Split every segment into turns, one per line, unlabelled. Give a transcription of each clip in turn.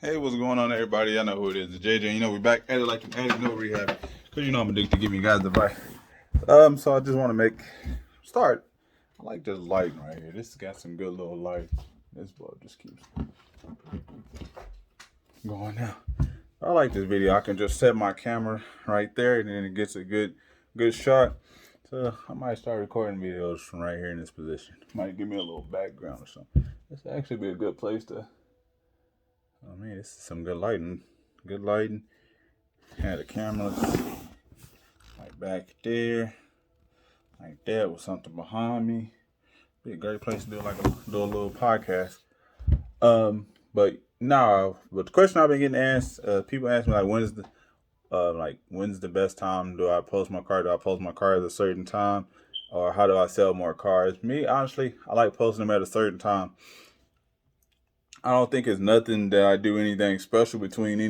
Hey, what's going on, everybody? I know who it is. It's JJ. You know, we back at it like an addict, no rehab. Because you know I'm addicted to giving you guys advice. So I just want to start. I like this lighting right here. This has got some good little light. This bulb just keeps going now. I like this video. I can just set my camera right there and then it gets a good shot. So I might start recording videos from right here in this position. Might give me a little background or something. This would actually be a good place to. Oh man, this is some good lighting. Good lighting. Had the cameras like back there, like that, with something behind me. Be a great place to do do a little podcast. But the question I've been getting asked, people ask me when's the best time? Do I post my car? Do I post my car at a certain time, or how do I sell more cars? Me, honestly, I like posting them at a certain time. I don't think it's nothing that I do anything special between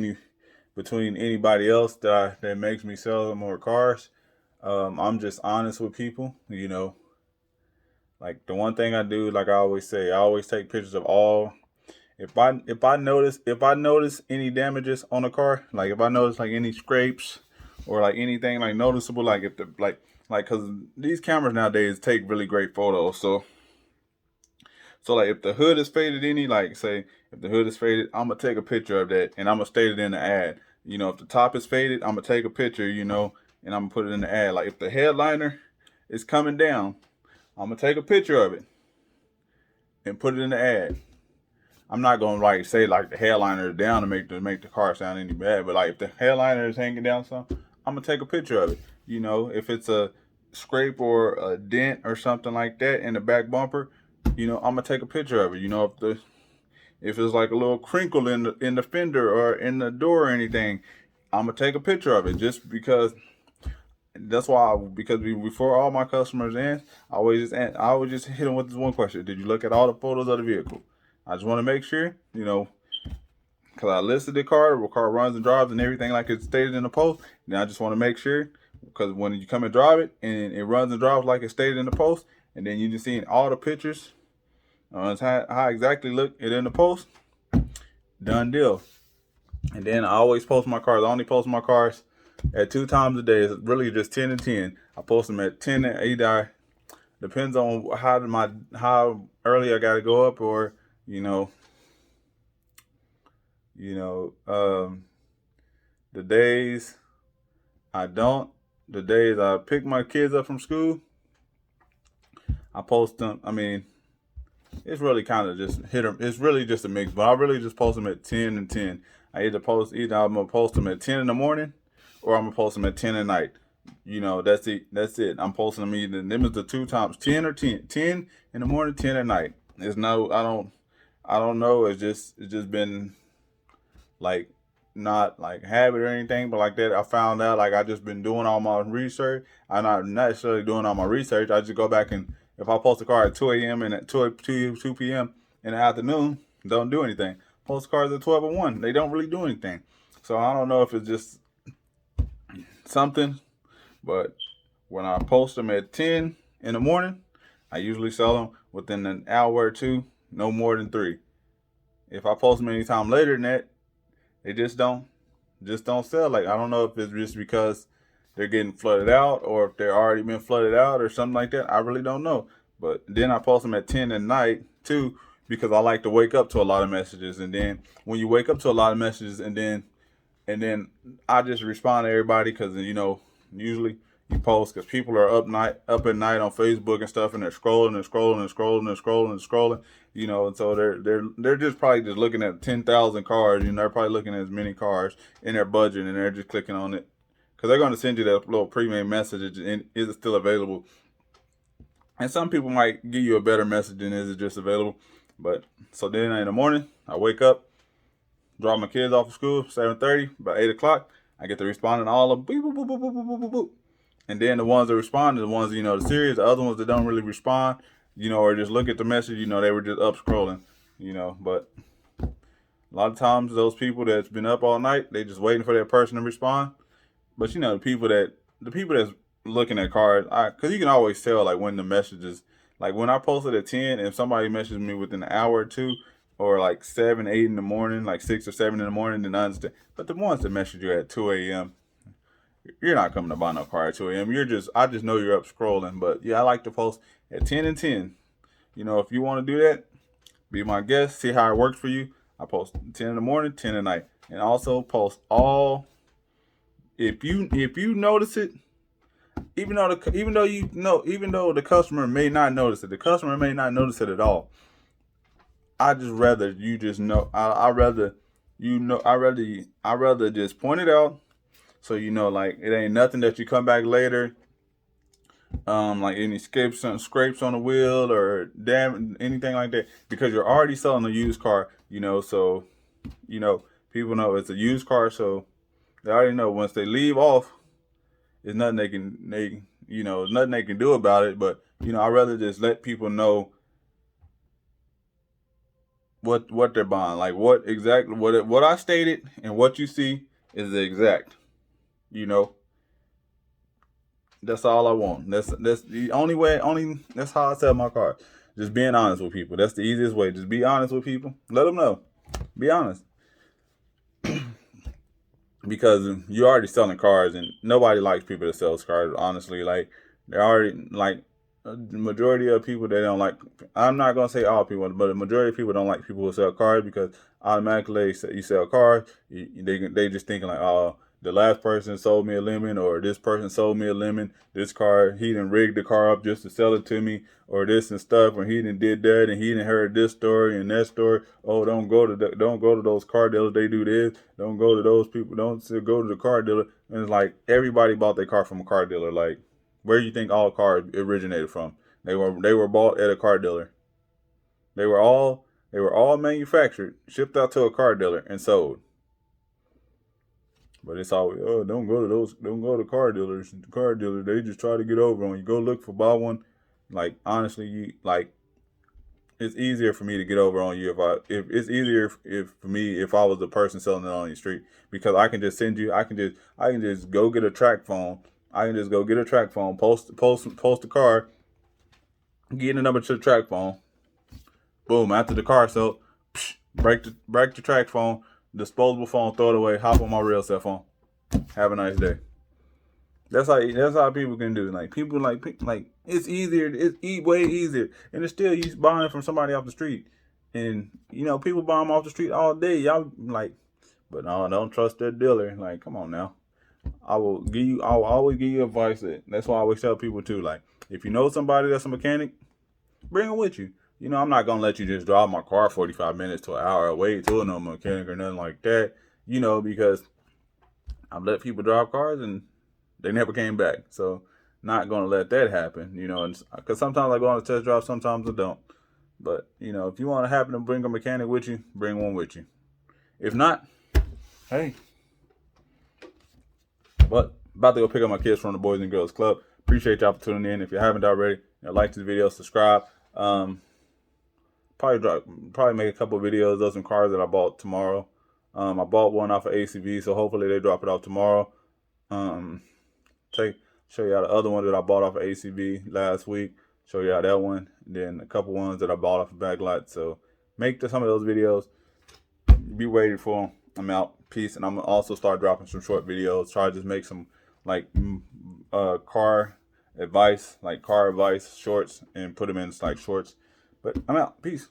anybody else that makes me sell more cars. I'm just honest with people, you know. Like the one thing I do, like I always say, I always take pictures of all. If I notice any damages on a car, like if I notice like any scrapes or like anything like noticeable, like if the like because these cameras nowadays take really great photos, so like if the hood is faded if the hood is faded, I'm gonna take a picture of that and I'm gonna state it in the ad. You know, if the top is faded, I'm gonna take a picture, and I'm gonna put it in the ad. Like if the headliner is coming down, I'm gonna take a picture of it and put it in the ad. I'm not gonna say the headliner is down to make the car sound any bad, but like if the headliner is hanging down I'm gonna take a picture of it. If it's a scrape or a dent or something like that in the back bumper, I'm gonna take a picture of it. If it's like a little crinkle in the fender or in the door or anything, I'm gonna take a picture of it just because. Before all my customers I always just hit them with this one question: did you look at all the photos of the vehicle? I just want to make sure, because I listed the car runs and drives and everything like it's stated in the post. Then I just want to make sure, because when you come and drive it and it runs and drives like it's stated in the post, and then you just seeing all the pictures, how I exactly look it in the post, done deal. And then I always post my cars. I only post my cars at 2 times a day. It's really just 10 and 10. I post them at 10 and 8. Depends on how early I got to go up, or the days the days I pick my kids up from school, I post them. I mean, it's really kind of just hit them. It's really just a mix, but I really just post them at 10 and 10. Either I'm gonna post them at 10 in the morning, or I'm gonna post them at 10 at night. That's it. That's it. I'm posting them either. Them is the 2 times, 10 or 10. 10 in the morning, 10 at night. I don't know. It's just been like not like habit or anything, but like that I found out, like I just been doing all my research. I'm not necessarily doing all my research. I just go back, and if I post a car at 2 a.m. and at 2 p.m. in the afternoon, don't do anything. Post cars at 12 and 1, they don't really do anything. So I don't know if it's just something, but when I post them at 10 in the morning, I usually sell them within an hour or two, no more than 3. If I post them anytime later than that, they just don't sell. Like, I don't know if it's just because they're getting flooded out, or if they're already been flooded out or something like that. I really don't know. But then I post them at 10 at night too, because I like to wake up to a lot of messages. And then when you wake up to a lot of messages, and then I just respond to everybody, because usually you post because people are up at night on Facebook and stuff, and they're scrolling and scrolling and scrolling and scrolling and scrolling, and so they're just probably just looking at 10,000 cars. They're probably looking at as many cars in their budget, and they're just clicking on it because they're going to send you that little pre-made message, and is it still available? And some people might give you a better message than is it just available. But so then in the morning, I wake up, drop my kids off of school, 7:30, about 8 o'clock. I get to respond to all of them, boop, boop, boop, boop, boop, boop, boop, boop. And then the ones that respond, the ones, the serious, the other ones that don't really respond, or just look at the message, they were just up scrolling, but a lot of times those people that's been up all night, they just waiting for that person to respond. But the people that's looking at cars, because you can always tell, like when the messages, like when I posted at 10, if somebody messages me within an hour or two, or like 7, 8 in the morning, like 6 or 7 in the morning, then I understand. But the ones that message you at 2 a.m., you're not coming to buy no car at 2 a.m. I just know you're up scrolling. But yeah, I like to post at 10 and 10. You know, if you want to do that, be my guest, see how it works for you. I post 10 in the morning, 10 at night. And also post all, if you notice it, even though the customer may not notice it, the customer may not notice it at all. I just rather you just know. I rather you know. I rather just point it out so you know, like it ain't nothing that you come back later, like any scrapes on the wheel or damn anything like that, because you're already selling a used car. You know, so you know people know it's a used car, so they already know once they leave off, there's nothing nothing they can do about it. But you know, I rather just let people know what they're buying, like what exactly what I stated and what you see is the exact. You know, that's all I want. That's the only way. That's how I sell my car. Just being honest with people. That's the easiest way. Just be honest with people. Let them know. Be honest. Because you're already selling cars, and nobody likes people that sell cars. Honestly, like they're already like the majority of people they don't like. I'm not gonna say all people, but the majority of people don't like people who sell cars because automatically you sell cars, they just thinking like, oh, the last person sold me a lemon, or this person sold me a lemon. This car, he done rigged the car up just to sell it to me, or this and stuff, or he done did that, and he done heard this story and that story. Oh, don't go to those car dealers. They do this. Don't go to those people. Don't go to the car dealer. And it's like everybody bought their car from a car dealer. Like, where do you think all cars originated from? They were bought at a car dealer. They were all manufactured, shipped out to a car dealer, and sold. But it's always, oh, don't go to car dealers. The car dealers, they just try to get over on you. Go look for buy one. Like honestly, it's easier for me to get over on you if it's easier if for me if I was the person selling it on the street, because I can just send you. I can just go get a track phone. I can just go get a track phone, post the car, get the number to the track phone. Boom! After the car sold, break the track phone, disposable phone, throw it away, hop on my real cell phone. Have a nice day. That's how people can do. Like people like it's easier. It's way easier, and it's still you buying from somebody off the street, and you know people buy them off the street all day. Y'all like, but no, don't trust that dealer. Like, come on now. I will always give you advice. That's why I always tell people too. Like, if you know somebody that's a mechanic, bring them with you. You know, I'm not gonna let you just drive my car 45 minutes to an hour away to a mechanic or nothing like that. You know, because I've let people drive cars and they never came back. So, not gonna let that happen. You know, because sometimes I go on a test drive, sometimes I don't. But you know, if you want to happen to bring a mechanic with you, bring one with you. If not, hey. But about to go pick up my kids from the Boys and Girls Club. Appreciate y'all for tuning in. If you haven't already, like this video, subscribe. Probably make a couple of videos of some cars that I bought tomorrow. I bought one off of ACV, so hopefully they drop it off tomorrow. Show y'all the other one that I bought off of ACV last week. Show y'all that one. And then a couple ones that I bought off of Backlot. So make some of those videos. Be waiting for them. I'm out. Peace. And I'm gonna also start dropping some short videos. Try to just make some like car advice shorts and put them in like shorts. But I'm out. Peace.